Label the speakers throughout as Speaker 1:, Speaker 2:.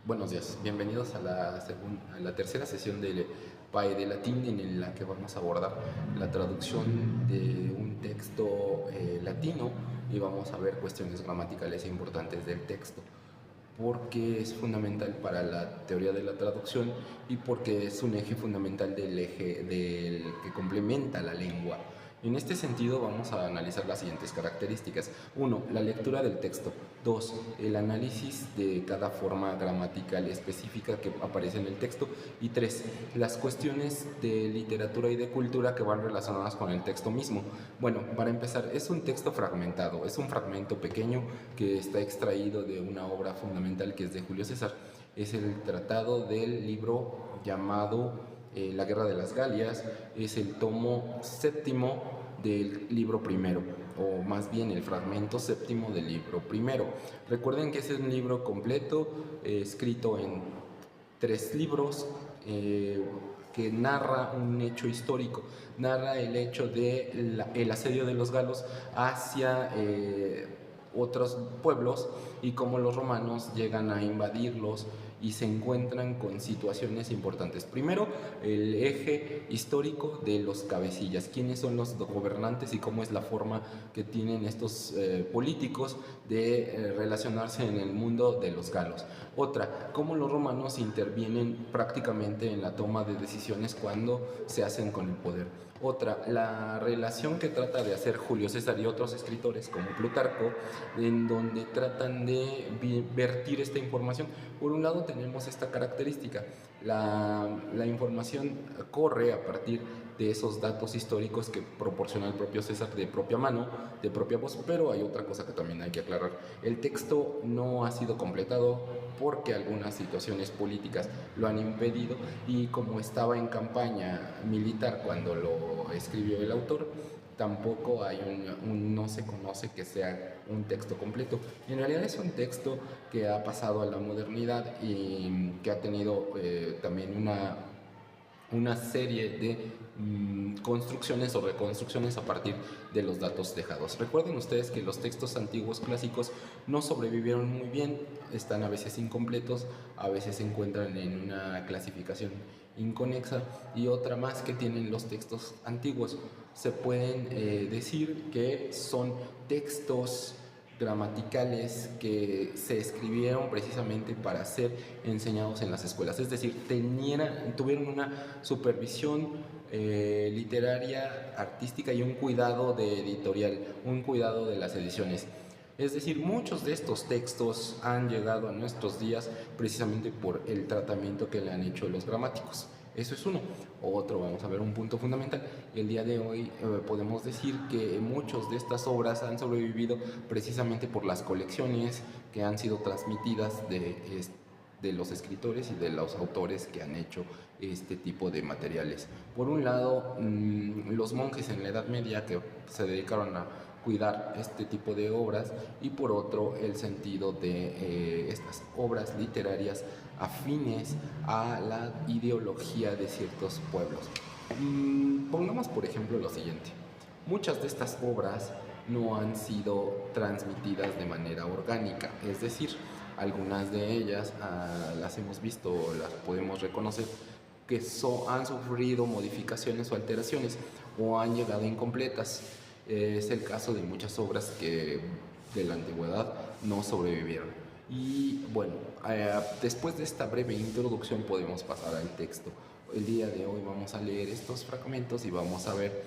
Speaker 1: Buenos días, bienvenidos a la tercera sesión del PAE de Latín, en la que vamos a abordar la traducción de un texto latino y vamos a ver cuestiones gramaticales importantes del texto, porque es fundamental para la teoría de la traducción y porque es un eje fundamental del eje del que complementa la lengua. En este sentido vamos a analizar las siguientes características. 1. La lectura del texto. 2. El análisis de cada forma gramatical específica que aparece en el texto. Y 3. Las cuestiones de literatura y de cultura que van relacionadas con el texto mismo. Bueno, para empezar, es un texto fragmentado, es un fragmento pequeño que está extraído de una obra fundamental que es de Julio César. Es el tratado del libro llamado La Guerra de las Galias, es el tomo séptimo del libro primero, o más bien el fragmento séptimo del libro primero. Recuerden que ese es un libro completo, escrito en 3 libros, que narra un hecho histórico, narra el hecho del asedio de los galos hacia otros pueblos y cómo los romanos llegan a invadirlos y se encuentran con situaciones importantes. Primero, el eje histórico de los cabecillas, quiénes son los gobernantes y cómo es la forma que tienen estos políticos de relacionarse en el mundo de los galos. Otra, cómo los romanos intervienen prácticamente en la toma de decisiones cuando se hacen con el poder. Otra, la relación que trata de hacer Julio César y otros escritores como Plutarco, en donde tratan de vertir esta información. Por un lado tenemos esta característica, la información corre a partir de esos datos históricos que proporciona el propio César de propia mano, de propia voz, pero hay otra cosa que también hay que aclarar. El texto no ha sido completado porque algunas situaciones políticas lo han impedido y como estaba en campaña militar cuando lo escribió el autor, tampoco hay no se conoce que sea un texto completo. En realidad es un texto que ha pasado a la modernidad y que ha tenido también una serie de construcciones o reconstrucciones a partir de los datos dejados. Recuerden ustedes que los textos antiguos clásicos no sobrevivieron muy bien, están a veces incompletos, a veces se encuentran en una clasificación inconexa y otra más que tienen los textos antiguos. Se pueden decir que son textos gramaticales que se escribieron precisamente para ser enseñados en las escuelas, es decir, tuvieron una supervisión literaria, artística y un cuidado de editorial, un cuidado de las ediciones. Es decir, muchos de estos textos han llegado a nuestros días precisamente por el tratamiento que le han hecho los gramáticos. Eso es uno. Otro, vamos a ver un punto fundamental. El día de hoy podemos decir que muchas de estas obras han sobrevivido precisamente por las colecciones que han sido transmitidas de los escritores y de los autores que han hecho este tipo de materiales. Por un lado, los monjes en la Edad Media que se dedicaron a cuidar este tipo de obras y por otro el sentido de estas obras literarias afines a la ideología de ciertos pueblos. Pongamos por ejemplo lo siguiente, muchas de estas obras no han sido transmitidas de manera orgánica, es decir, algunas de ellas las hemos visto, las podemos reconocer que han sufrido modificaciones o alteraciones o han llegado incompletas. Es el caso de muchas obras que de la antigüedad no sobrevivieron. Y bueno, después de esta breve introducción podemos pasar al texto. El día de hoy vamos a leer estos fragmentos y vamos a ver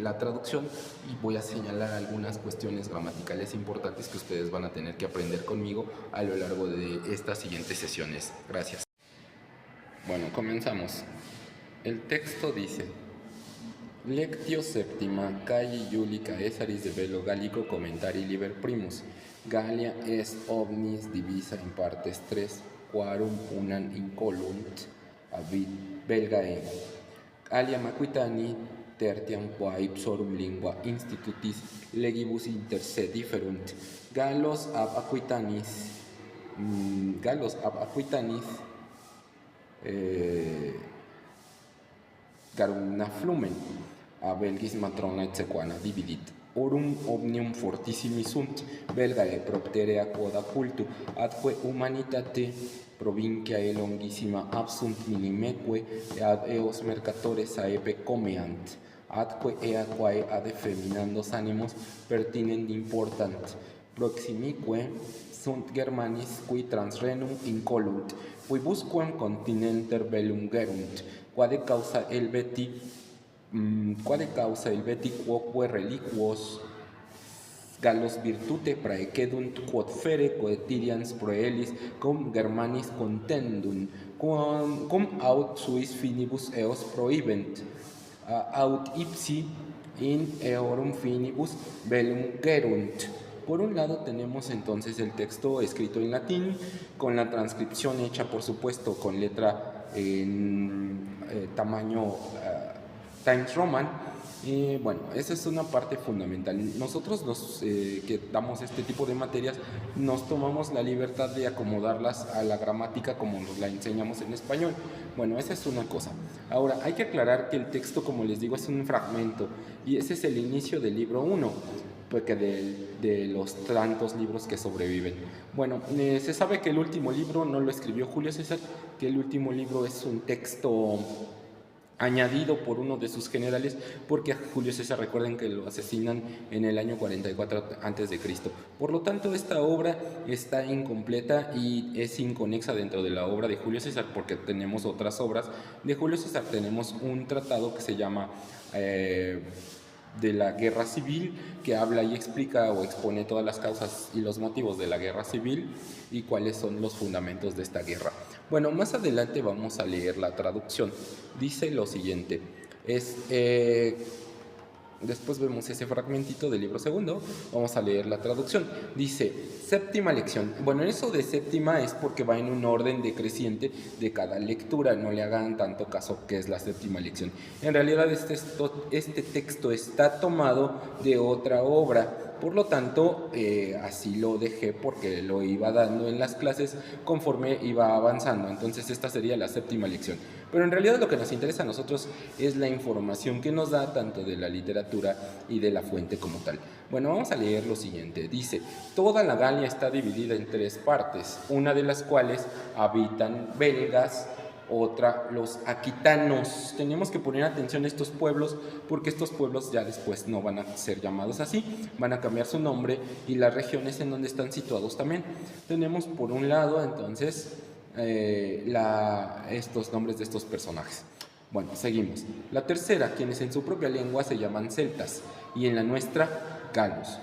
Speaker 1: la traducción y voy a señalar algunas cuestiones gramaticales importantes que ustedes van a tener que aprender conmigo a lo largo de estas siguientes sesiones. Gracias. Bueno, comenzamos. El texto dice: Lectio septima, calle Iulica Esaris de Velo Gallico commentari liber primus. Gallia est omnis divisa in partes tres, quarum unam incolunt abit Belgae. Aliam Aquitani tertiam qua ipsorum lingua institutis legibus inter se differunt. Gallos ab Aquitanis Garumna flumen a Belgis matrona et sequana dividit. Orum omnium fortissimi sunt, belgae propterea quoda cultu, atque humanitate provinciae longissima absunt minimeque, ad eos mercatores aepe comeant, atque ea quae ad effeminandos animos pertinent important, proximique sunt Germanis qui trans renum incolunt, quibusquam continenter bellum gerunt, quade causa Helveti quoque reliquos Gallos virtute praecedunt quod fere quotidians proelis cum Germanis contendunt, cum aut suis finibus eos prohibent, aut ipsi in eorum finibus bellum gerunt. Por un lado tenemos entonces el texto escrito en latín, con la transcripción hecha por supuesto con letra en tamaño Times Roman. Y bueno, esa es una parte fundamental. Nosotros que damos este tipo de materias nos tomamos la libertad de acomodarlas a la gramática como nos la enseñamos en español. Bueno, esa es una cosa. Ahora, hay que aclarar que el texto, como les digo, es un fragmento y ese es el inicio del libro 1, porque de los tantos libros que sobreviven. Bueno, se sabe que el último libro no lo escribió Julio César, que el último libro es un texto añadido por uno de sus generales, porque a Julio César recuerden que lo asesinan en el año 44 a.C. Por lo tanto, esta obra está incompleta y es inconexa dentro de la obra de Julio César, porque tenemos otras obras de Julio César. Tenemos un tratado que se llama de la guerra civil, que habla y explica o expone todas las causas y los motivos de la guerra civil y cuáles son los fundamentos de esta guerra. Bueno, más adelante vamos a leer la traducción. Dice lo siguiente, después vemos ese fragmentito del libro segundo, vamos a leer la traducción. Dice, séptima lección. Bueno, eso de séptima es porque va en un orden decreciente de cada lectura, no le hagan tanto caso que es la séptima lección. En realidad este texto está tomado de otra obra, por lo tanto, así lo dejé porque lo iba dando en las clases conforme iba avanzando. Entonces esta sería la séptima lección. Pero en realidad lo que nos interesa a nosotros es la información que nos da tanto de la literatura y de la fuente como tal. Bueno, vamos a leer lo siguiente. Dice, toda la Galia está dividida en 3 partes, una de las cuales habitan belgas, otra los aquitanos. Tenemos que poner atención a estos pueblos porque estos pueblos ya después no van a ser llamados así, van a cambiar su nombre y las regiones en donde están situados también. Tenemos por un lado entonces estos nombres de estos personajes. Bueno, seguimos. La tercera, quienes en su propia lengua se llaman celtas y en la nuestra galos.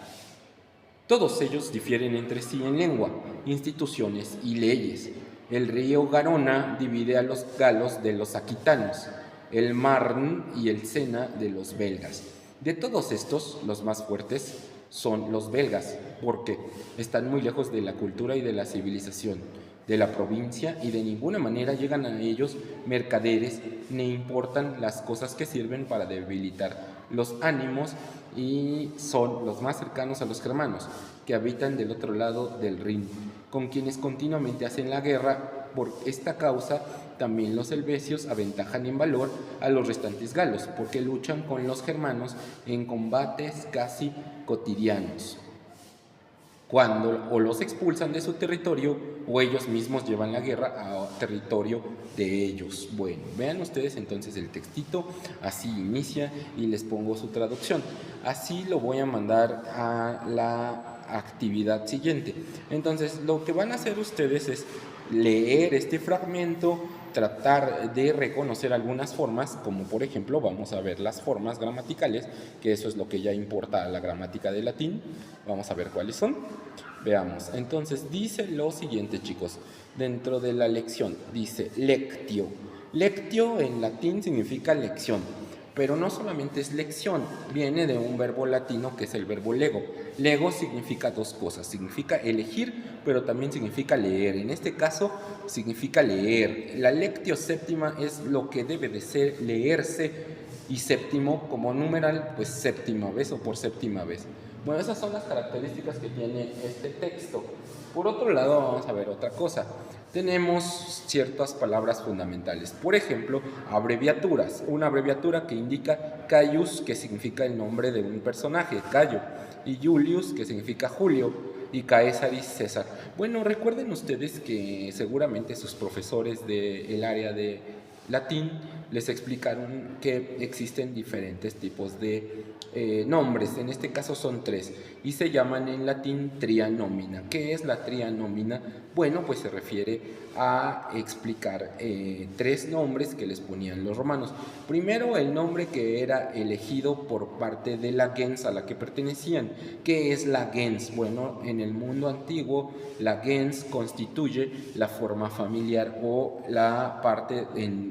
Speaker 1: Todos ellos difieren entre sí en lengua, instituciones y leyes. El río Garona divide a los galos de los aquitanos, el Marne y el Sena de los belgas. De todos estos, los más fuertes son los belgas, porque están muy lejos de la cultura y de la civilización de la provincia y de ninguna manera llegan a ellos mercaderes ni importan las cosas que sirven para debilitar los ánimos y son los más cercanos a los germanos, que habitan del otro lado del Rin, con quienes continuamente hacen la guerra. Por esta causa también los helvecios aventajan en valor a los restantes galos, porque luchan con los germanos en combates casi cotidianos, cuando o los expulsan de su territorio o ellos mismos llevan la guerra a territorio de ellos. Bueno, vean ustedes entonces el textito, así inicia y les pongo su traducción. Así lo voy a mandar a la actividad siguiente. Entonces, lo que van a hacer ustedes es leer este fragmento, tratar de reconocer algunas formas, como por ejemplo vamos a ver las formas gramaticales, que eso es lo que ya importa a la gramática de latín. Vamos a ver cuáles son. Veamos, entonces dice lo siguiente, chicos, dentro de la lección, dice lectio. Lectio en latín significa lección, pero no solamente es lección, viene de un verbo latino que es el verbo lego. Lego significa 2 cosas, significa elegir, pero también significa leer. En este caso significa leer. La lectio séptima es lo que debe de ser, leerse, y séptimo como numeral, pues séptima vez o por séptima vez. Bueno, esas son las características que tiene este texto. Por otro lado, vamos a ver otra cosa. tenemos ciertas palabras fundamentales. Por ejemplo, abreviaturas. Una abreviatura que indica Caius, que significa el nombre de un personaje, Cayo, y Julius, que significa Julio, y Caesaris, César. Bueno, recuerden ustedes que seguramente sus profesores del área de latín les explicaron que existen diferentes tipos de nombres. En este caso son 3 y se llaman en latín trianómina. ¿Qué es la trianómina? Bueno, pues se refiere a explicar 3 nombres que les ponían los romanos. Primero, el nombre que era elegido por parte de la gens a la que pertenecían. ¿Qué es la gens? Bueno, en el mundo antiguo la gens constituye la forma familiar o la parte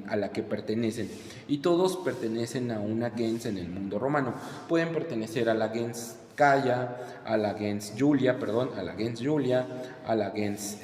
Speaker 1: a la que pertenecen, y todos pertenecen a una gens en el mundo romano. Pueden pertenecer a la gens Caia, a la gens Julia, a la gens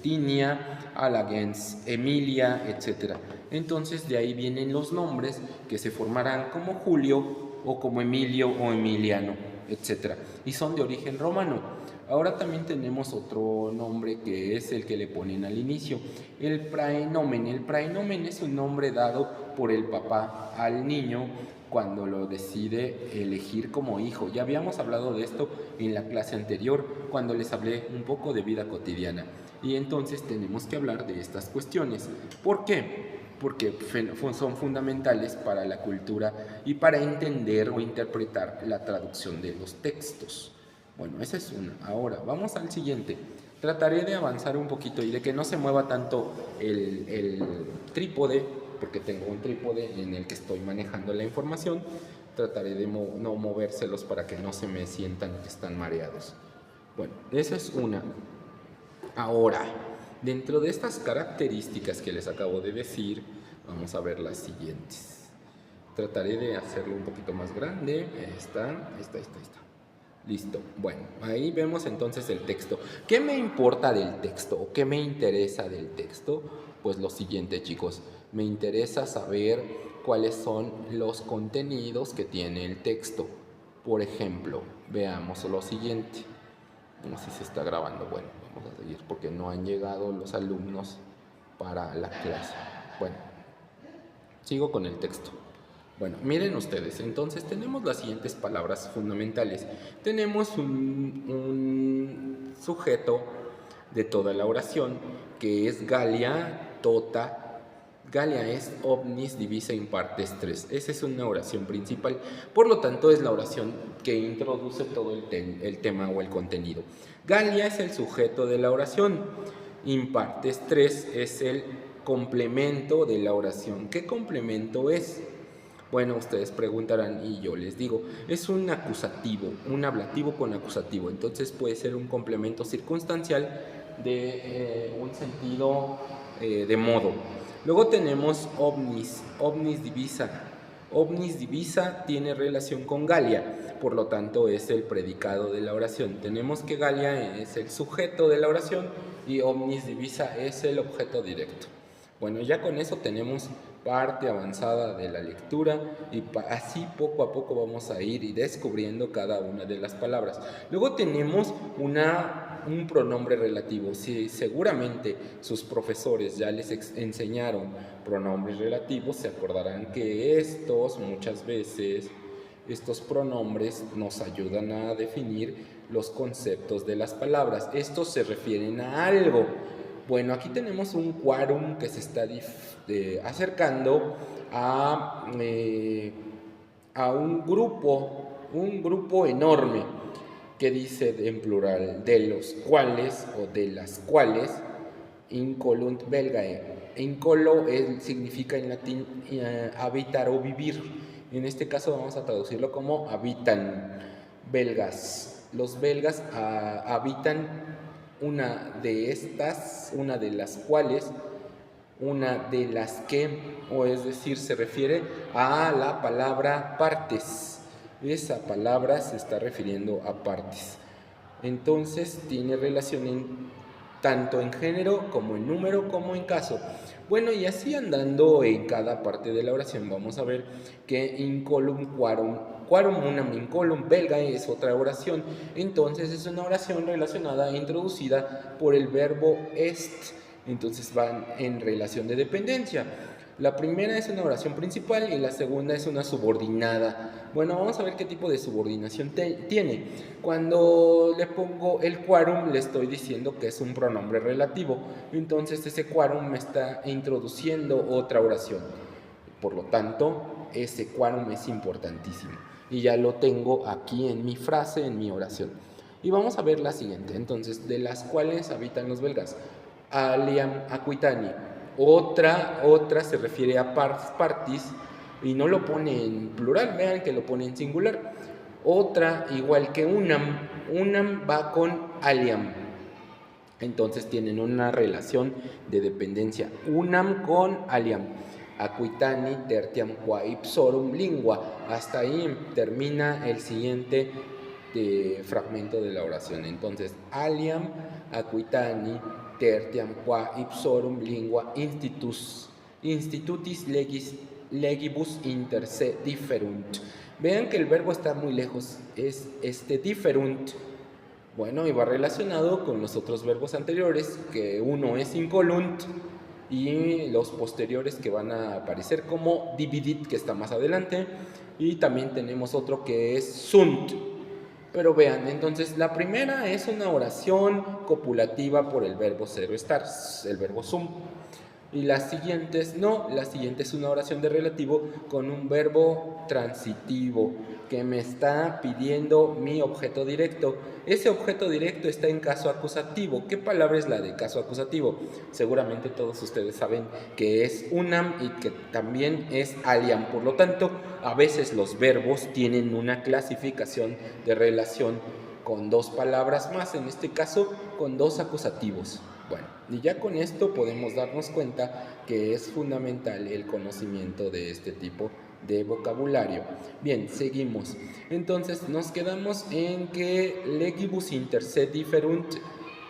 Speaker 1: Tinia, a la gens Emilia, etc. Entonces de ahí vienen los nombres que se formarán como Julio o como Emilio o Emiliano, etc. Y son de origen romano. Ahora también tenemos otro nombre que es el que le ponen al inicio, el praenomen. El praenomen es un nombre dado por el papá al niño cuando lo decide elegir como hijo. Ya habíamos hablado de esto en la clase anterior, cuando les hablé un poco de vida cotidiana. Y entonces tenemos que hablar de estas cuestiones. ¿Por qué? Porque son fundamentales para la cultura y para entender o interpretar la traducción de los textos. Bueno, esa es una. Ahora, vamos al siguiente. Trataré de avanzar un poquito y de que no se mueva tanto el trípode, porque tengo un trípode en el que estoy manejando la información. Trataré de no movérselos para que no se me sientan que están mareados. Bueno, esa es una. Ahora, dentro de estas características que les acabo de decir, vamos a ver las siguientes. Trataré de hacerlo un poquito más grande. Ahí está. Listo. Bueno, ahí vemos entonces el texto. ¿Qué me importa del texto o qué me interesa del texto? Pues lo siguiente, chicos. Me interesa saber cuáles son los contenidos que tiene el texto. Por ejemplo, veamos lo siguiente. No sé si se está grabando. Bueno, vamos a seguir porque no han llegado los alumnos para la clase. Bueno, sigo con el texto. Bueno, miren ustedes, entonces tenemos las siguientes palabras fundamentales. Tenemos un sujeto de toda la oración que es Gallia, tota. Gallia es omnis divisa in partes tres. Esa es una oración principal, por lo tanto es la oración que introduce todo el tema o el contenido. Gallia es el sujeto de la oración. In partes tres es el complemento de la oración. ¿Qué complemento es? Bueno, ustedes preguntarán y yo les digo, es un acusativo, un ablativo con acusativo, entonces puede ser un complemento circunstancial de un sentido de modo. Luego tenemos omnis, omnis divisa. Omnis divisa tiene relación con Gallia, por lo tanto es el predicado de la oración. Tenemos que Gallia es el sujeto de la oración y omnis divisa es el objeto directo. Bueno, ya con eso tenemos parte avanzada de la lectura y así poco a poco vamos a ir descubriendo cada una de las palabras. Luego tenemos un pronombre relativo. Si seguramente sus profesores ya les enseñaron pronombres relativos, se acordarán que muchas veces estos pronombres nos ayudan a definir los conceptos de las palabras. Estos se refieren a algo. Bueno, aquí tenemos un quórum que se está acercando a un grupo enorme que dice en plural, de los cuales o de las cuales, incolunt belgae. Incolo significa en latín habitar o vivir. En este caso vamos a traducirlo como habitan belgas. Los belgas habitan una de las cuales, una de las que, o es decir, se refiere a la palabra partes. Esa palabra se está refiriendo a partes. Entonces tiene relación tanto en género como en número como en caso. Bueno, y así andando en cada parte de la oración vamos a ver que incolum quorum, quorum unam incolum belgae es otra oración. Entonces es una oración relacionada e introducida por el verbo est, Entonces van en relación de dependencia. La primera es una oración principal y la segunda es una subordinada. Bueno, vamos a ver qué tipo de subordinación tiene. Cuando le pongo el quorum, le estoy diciendo que es un pronombre relativo. Entonces ese quorum me está introduciendo otra oración. Por lo tanto, ese quorum es importantísimo. Y ya lo tengo aquí en mi frase, en mi oración. Y vamos a ver la siguiente. Entonces, de las cuales habitan los belgas. Aliam Aquitani. Otra se refiere a pars partis y no lo pone en plural, vean que lo pone en singular. Otra, igual que unam va con aliam. Entonces tienen una relación de dependencia. Unam con aliam. Aquitani tertiam qua ipsorum lingua. Hasta ahí termina el siguiente fragmento de la oración. Entonces, aliam Aquitani tertiam qua ipsorum lingua institutis legibus inter se differunt. Vean que el verbo está muy lejos, es differunt. Bueno, y va relacionado con los otros verbos anteriores, que uno es incolunt y los posteriores que van a aparecer como dividit, que está más adelante, y también tenemos otro que es sunt. Pero vean, entonces la primera es una oración copulativa por el verbo ser estar, el verbo sum. Y las siguientes no, la siguiente es una oración de relativo con un verbo transitivo que me está pidiendo mi objeto directo. Ese objeto directo está en caso acusativo. ¿Qué palabra es la de caso acusativo? Seguramente todos ustedes saben que es unam y que también es aliam. Por lo tanto, a veces los verbos tienen una clasificación de relación con dos palabras más, en este caso con dos acusativos. Bueno, y ya con esto podemos darnos cuenta que es fundamental el conocimiento de este tipo de vocabulario. Bien, seguimos. Entonces nos quedamos en que legibus inter se differunt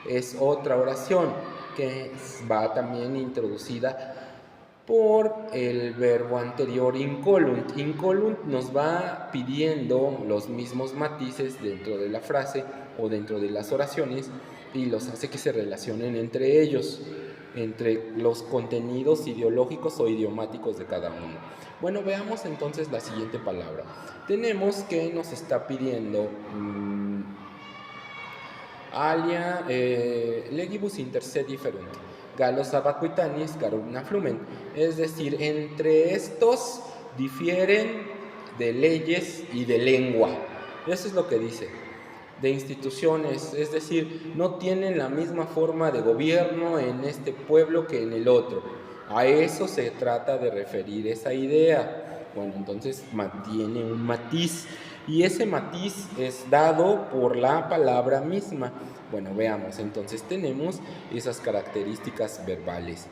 Speaker 1: es otra oración que va también introducida por el verbo anterior incolunt. Incolunt nos va pidiendo los mismos matices dentro de la frase o dentro de las oraciones y los hace que se relacionen entre ellos, entre los contenidos ideológicos o idiomáticos de cada uno. Bueno, veamos entonces la siguiente palabra. Tenemos que nos está pidiendo alia legibus inter se differunt. Galos abaquitanis garumna flumen. Es decir, entre estos difieren de leyes y de lengua. Eso es lo que dice. De instituciones, es decir, no tienen la misma forma de gobierno en este pueblo que en el otro. A eso se trata de referir esa idea. Bueno, entonces mantiene un matiz y ese matiz es dado por la palabra misma. Bueno, veamos, entonces tenemos esas características verbales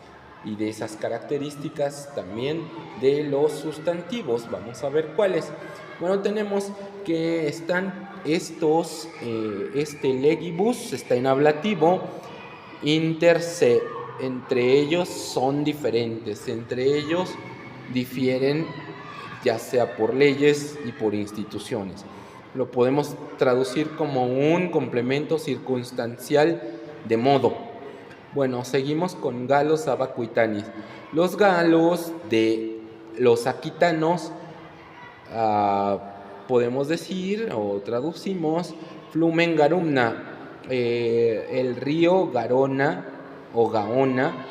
Speaker 1: y de esas características también de los sustantivos. Vamos a ver cuáles. Bueno, tenemos que están estos, este legibus está en ablativo, inter se, entre ellos son diferentes, entre ellos difieren ya sea por leyes y por instituciones. Lo podemos traducir como un complemento circunstancial de modo. Bueno, seguimos con galos abaquitanis. Los galos de los aquitanos, podemos decir o traducimos flumen garumna, el río Garona o Gaona.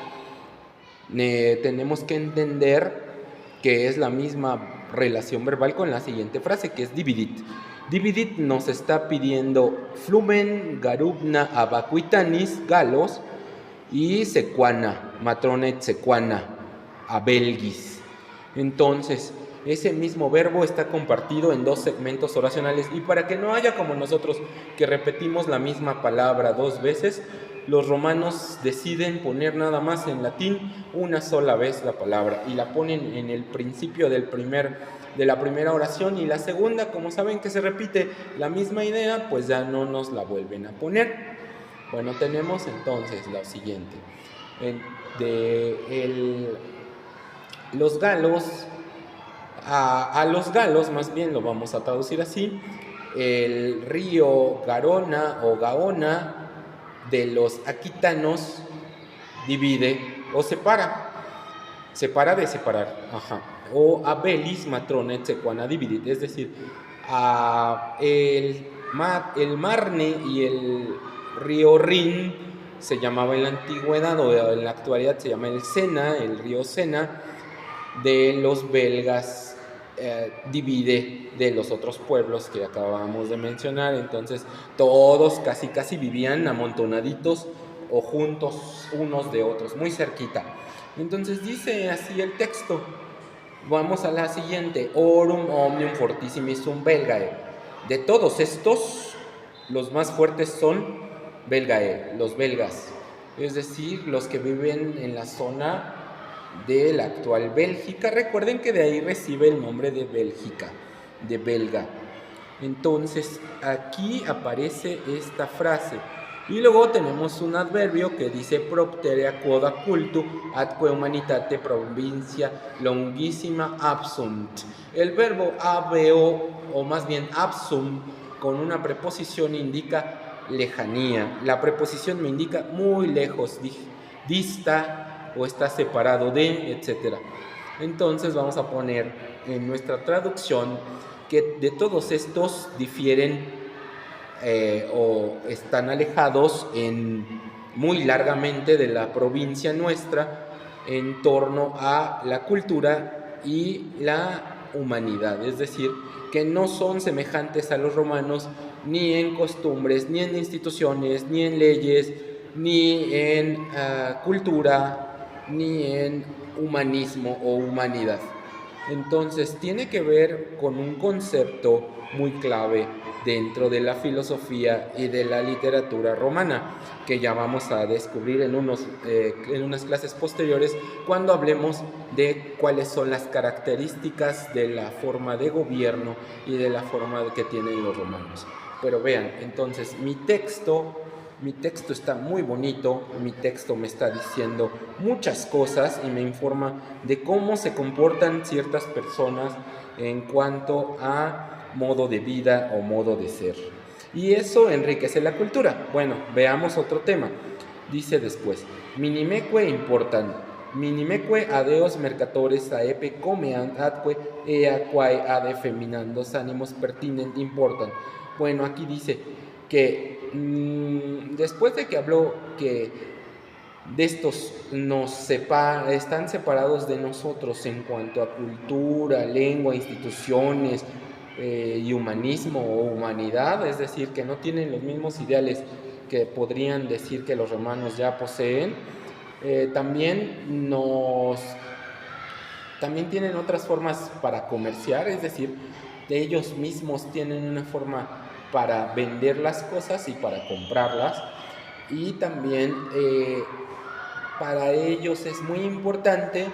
Speaker 1: Tenemos que entender que es la misma relación verbal con la siguiente frase, que es dividit. Dividit nos está pidiendo flumen garubna abaquitanis galos y sequana, matronet sequana, abelgis. Entonces, ese mismo verbo está compartido en dos segmentos oracionales y para que no haya como nosotros que repetimos la misma palabra dos veces, los romanos deciden poner nada más en latín una sola vez la palabra y la ponen en el principio de la primera oración y la segunda, como saben que se repite la misma idea, pues ya no nos la vuelven a poner. Bueno, tenemos entonces lo siguiente. Los galos, a los galos más bien lo vamos a traducir así, el río Garona o Gaona de los aquitanos
Speaker 2: divide o separa. Separa de separar, ajá. O abelis matronet sequana dividit, es decir, el Marne y el río Rin se llamaba en la antigüedad, o en la actualidad se llama el Sena, el río Sena, de los belgas, divide de los otros pueblos que acabamos de mencionar. Entonces todos casi vivían amontonaditos o juntos unos de otros, muy cerquita. Entonces dice así el texto. Vamos a la siguiente. Orum omnium fortissimis sum belgae. De todos estos, los más fuertes son belgae, los belgas. Es decir, los que viven en la zona de la actual Bélgica. Recuerden que de ahí recibe el nombre de Bélgica, de belga. Entonces, aquí aparece esta frase. Y luego tenemos un adverbio que dice propterea quoda cultu atque humanitate provincia longissima absunt. El verbo habeo, o más bien absum, con una preposición indica lejanía. La preposición me indica muy lejos, dista o está separado de, etc. Entonces vamos a poner en nuestra traducción que de todos estos difieren o están alejados muy largamente de la provincia nuestra en torno a la cultura y la humanidad, es decir, que no son semejantes a los romanos ni en costumbres, ni en instituciones, ni en leyes, ni en cultura, ni en humanismo o humanidad. Entonces tiene que ver con un concepto muy clave dentro de la filosofía y de la literatura romana, que ya vamos a descubrir en unas clases posteriores cuando hablemos de cuáles son las características de la forma de gobierno y de la forma que tienen los romanos. Pero vean, entonces mi texto está muy bonito, mi texto me está diciendo muchas cosas y me informa de cómo se comportan ciertas personas en cuanto a modo de vida o modo de ser. Y eso enriquece la cultura. Bueno, veamos otro tema. Dice después, minimeque importan, minimeque adeos mercatores aepe comeant atque ea quae ad feminandos animos pertinent importan. Bueno, aquí dice que después de que habló que de estos están separados de nosotros en cuanto a cultura, lengua, instituciones y humanismo o humanidad, es decir, que no tienen los mismos ideales que podrían decir que los romanos ya poseen, también tienen otras formas para comerciar, es decir, ellos mismos tienen una forma para vender las cosas y para comprarlas, y también para ellos es muy importante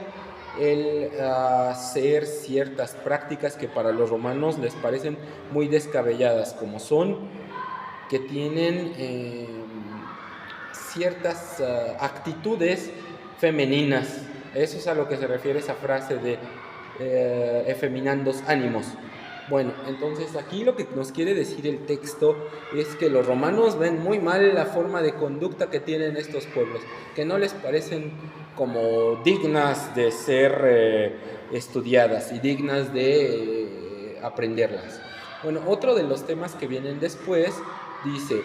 Speaker 2: el hacer ciertas prácticas que para los romanos les parecen muy descabelladas, como son que tienen ciertas actitudes femeninas. Eso es a lo que se refiere esa frase de efeminandos ánimos. Bueno, entonces aquí lo que nos quiere decir el texto es que los romanos ven muy mal la forma de conducta que tienen estos pueblos, que no les parecen como dignas de ser estudiadas y dignas de aprenderlas. Bueno, otro de los temas que vienen después dice,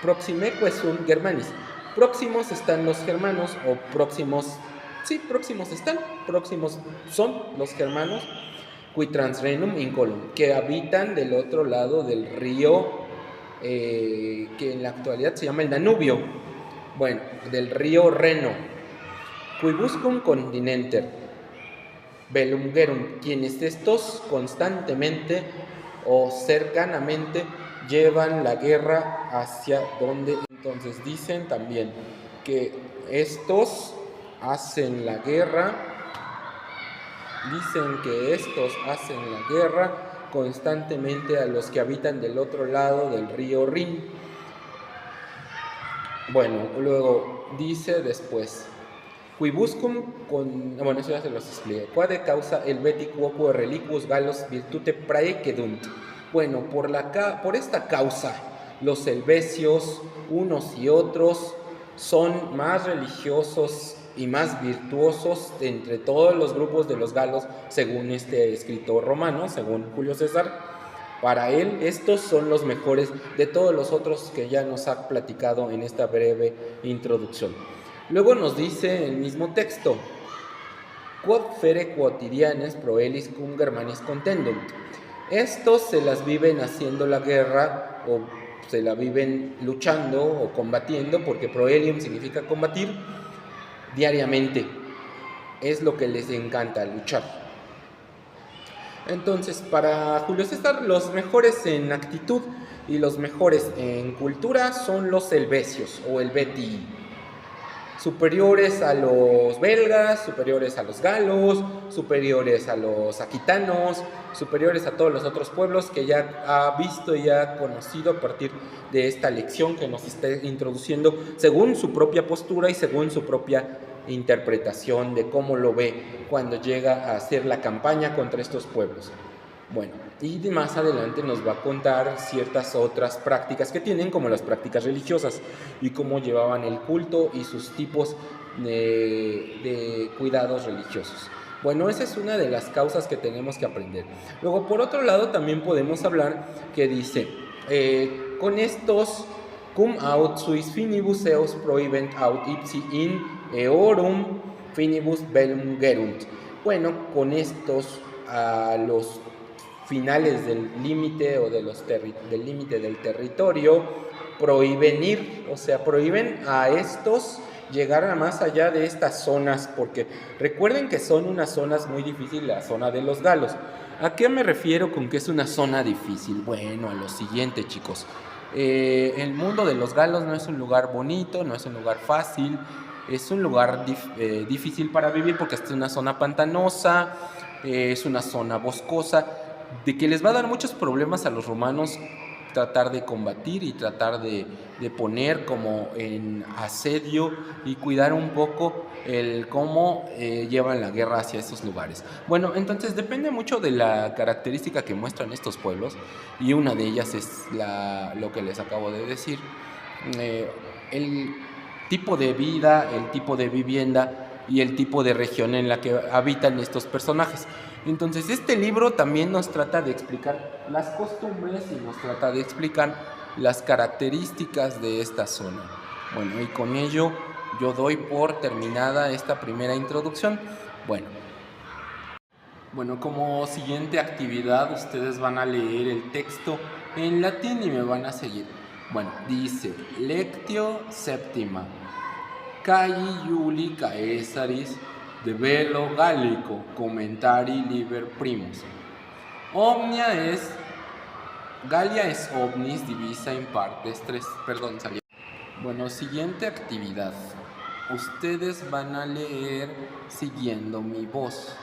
Speaker 2: proximeque sunt Germanis. Próximos están los germanos, o próximos son los germanos, qui transrenum incolum, que habitan del otro lado del río, que en la actualidad se llama el Danubio, bueno, del río Reno, quibuscum continenter, velungerum, quienes estos constantemente o cercanamente llevan la guerra hacia donde. Entonces dicen también que estos hacen la guerra. Dicen que estos hacen la guerra constantemente a los que habitan del otro lado del río Rin. Bueno, luego dice después, quibuscum bueno, eso ya se los expliqué. Quade causa helveti quoque reliquos galos virtute praecedunt. Bueno, por esta causa, los helvecios, unos y otros, son más religiosos y más virtuosos entre todos los grupos de los galos, según este escritor romano, según Julio César. Para él, estos son los mejores de todos los otros que ya nos ha platicado en esta breve introducción. Luego nos dice el mismo texto: Quod fere quotidianes proelis cum Germanis contendunt. Estos se las viven haciendo la guerra, o se la viven luchando o combatiendo, porque proelium significa combatir, diariamente. Es lo que les encanta, luchar. Entonces, para Julio César, los mejores en actitud y los mejores en cultura son los helvecios o helvetii, superiores a los belgas, superiores a los galos, superiores a los aquitanos, superiores a todos los otros pueblos que ya ha visto y ha conocido a partir de esta lección que nos está introduciendo según su propia postura y según su propia interpretación de cómo lo ve cuando llega a hacer la campaña contra estos pueblos. Bueno, y más adelante nos va a contar ciertas otras prácticas que tienen, como las prácticas religiosas y cómo llevaban el culto y sus tipos de cuidados religiosos. Bueno, esa es una de las causas que tenemos que aprender. Luego, por otro lado, también podemos hablar que dice, con estos cum aut suis finibus eos prohibent aut ipsi in eorum finibus bellum gerunt. Bueno, con estos a los finales del límite o del límite del territorio prohíben ir, o sea, prohíben a estos llegar a más allá de estas zonas, porque recuerden que son unas zonas muy difíciles, la zona de los galos. ¿A qué me refiero con que es una zona difícil? Bueno, a lo siguiente, chicos. El mundo de los galos no es un lugar bonito, no es un lugar fácil, es un lugar difícil para vivir porque es una zona pantanosa, es una zona boscosa, de que les va a dar muchos problemas a los romanos tratar de combatir y tratar de poner como en asedio y cuidar un poco el cómo llevan la guerra hacia esos lugares. Bueno, entonces depende mucho de la característica que muestran estos pueblos, y una de ellas es lo que les acabo de decir, el tipo de vida, el tipo de vivienda y el tipo de región en la que habitan estos personajes. Entonces, este libro también nos trata de explicar las costumbres y nos trata de explicar las características de esta zona. Bueno, y con ello yo doy por terminada esta primera introducción. Bueno, como siguiente actividad ustedes van a leer el texto en latín y me van a seguir. Bueno, dice: Lectio septima, Cayi Iuli Caesaris de Bello Gallico, commentari liber primus. Gallia es omnis divisa in partes tres. Bueno, siguiente actividad. Ustedes van a leer siguiendo mi voz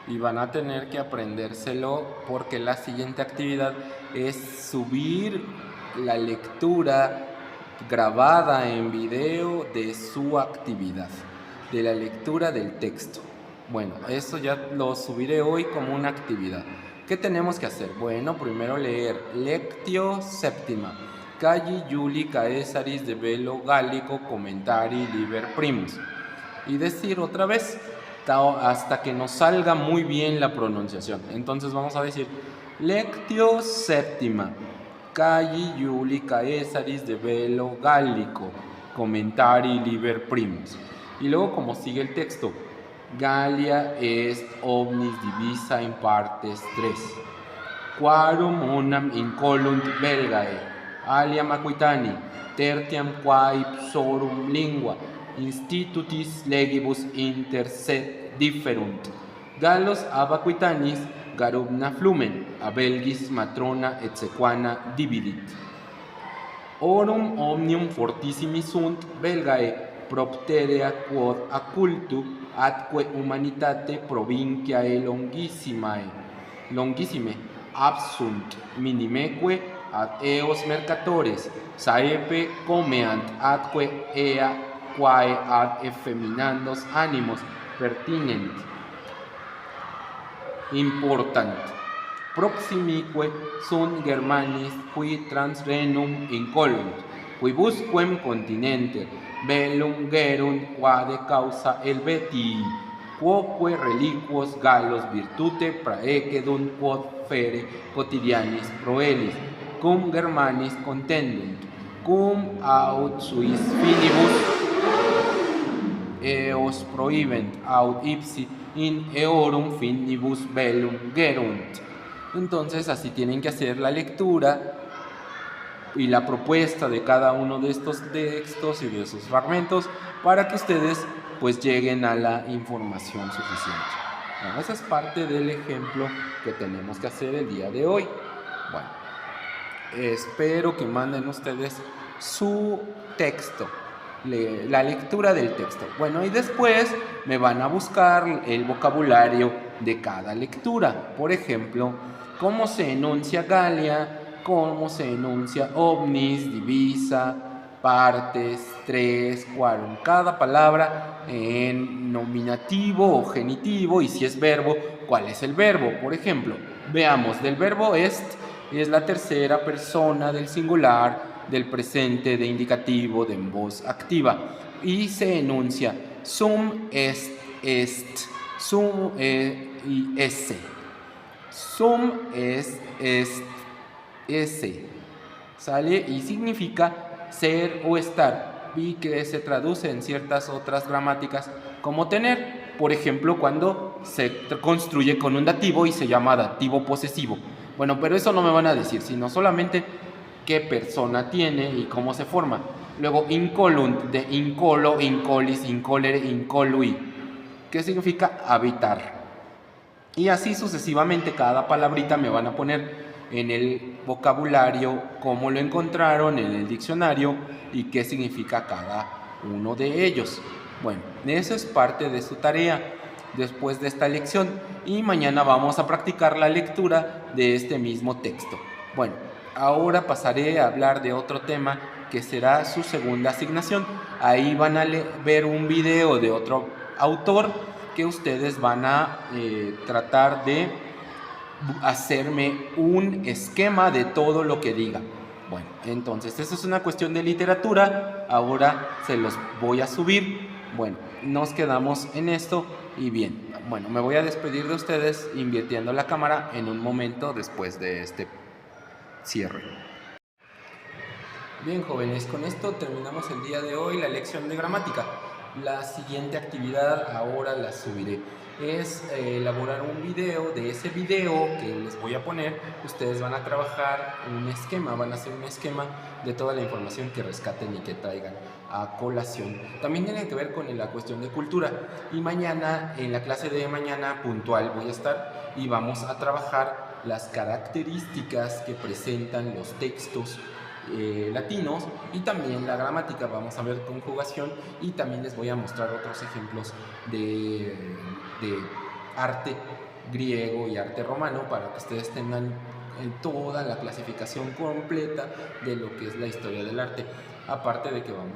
Speaker 2: y van a tener que aprendérselo, porque la siguiente actividad es subir la lectura grabada en video de su actividad, de la lectura del texto. Bueno, eso ya lo subiré hoy como una actividad. ¿Qué tenemos que hacer? Bueno, primero leer Lectio Septima, Cayi Iuli Caesaris de Bello Gallico, commentari liber primus, y decir otra vez hasta que nos salga muy bien la pronunciación. Entonces vamos a decir Lectio Septima, Cayi Iuli Caesaris de Bello Gallico, commentari liber primus. Y luego, como sigue el texto, Gallia est omnis divisa in partes tres, quarum unam incolunt Belgae, aliam Aquitani, tertiam quae ipsorum lingua, institutis legibus inter se differunt. Gallos ab Aquitanis garubna flumen, a Belgis matrona et sequana dividit. Orum omnium fortissimi sunt Belgae, propterea quod occultu atque humanitate provinciae longissime absunt minimeque ad eos mercatores saepe comeant atque ea quae ad effeminandos animos pertinent important. Proximique sunt Germanis qui trans Rhenum incolunt, quibusquem continenter bellum gerunt quade causa helveti, quoque reliquos Gallos virtute praecedunt quod fere quotidianis proelis, cum Germanis contendunt, cum aut suis finibus eos prohibent, aut ipsi in eorum finibus bellum gerunt. Entonces así tienen que hacer la lectura y la propuesta de cada uno de estos textos y de sus fragmentos para que ustedes pues lleguen a la información suficiente. Bueno, esa es parte del ejemplo que tenemos que hacer el día de hoy. Bueno, espero que manden ustedes su texto, la lectura del texto. Bueno, y después me van a buscar el vocabulario de cada lectura. Por ejemplo, cómo se enuncia Galia, cómo se enuncia omnis, divisa, partes, tres, quorum. Cada palabra en nominativo o genitivo, y si es verbo, ¿cuál es el verbo? Por ejemplo, veamos, del verbo est es la tercera persona del singular, del presente, de indicativo, de en voz activa, y se enuncia sum est, sum y esse. Sum est, esse, ¿sale? Y significa ser o estar, y que se traduce en ciertas otras gramáticas como tener. Por ejemplo, cuando se construye con un dativo y se llama dativo posesivo. Bueno, pero eso no me van a decir, sino solamente qué persona tiene y cómo se forma. Luego, incolunt, de incolo, incolis, incolere, incolui, que significa habitar. Y así sucesivamente, cada palabrita me van a poner en el vocabulario cómo lo encontraron en el diccionario y qué significa cada uno de ellos. Bueno, eso es parte de su tarea después de esta lección, y mañana vamos a practicar la lectura de este mismo texto. Bueno, ahora pasaré a hablar de otro tema que será su segunda asignación. Ahí van a ver un video de otro autor que ustedes van a tratar de hacerme un esquema de todo lo que diga. Bueno, entonces, eso es una cuestión de literatura. Ahora se los voy a subir. Bueno, nos quedamos en esto y bien. Bueno, me voy a despedir de ustedes invirtiendo la cámara en un momento después de este cierre. Bien, jóvenes, con esto terminamos el día de hoy la lección de gramática. La siguiente actividad ahora la subiré. Es elaborar un video. De ese video que les voy a poner, ustedes van a trabajar un esquema, van a hacer un esquema de toda la información que rescaten y que traigan a colación. También tiene que ver con la cuestión de cultura. Y mañana, en la clase de mañana puntual, voy a estar y vamos a trabajar las características que presentan los textos latinos, y también la gramática. Vamos a ver conjugación y también les voy a mostrar otros ejemplos de arte griego y arte romano para que ustedes tengan toda la clasificación completa de lo que es la historia del arte, aparte de que vamos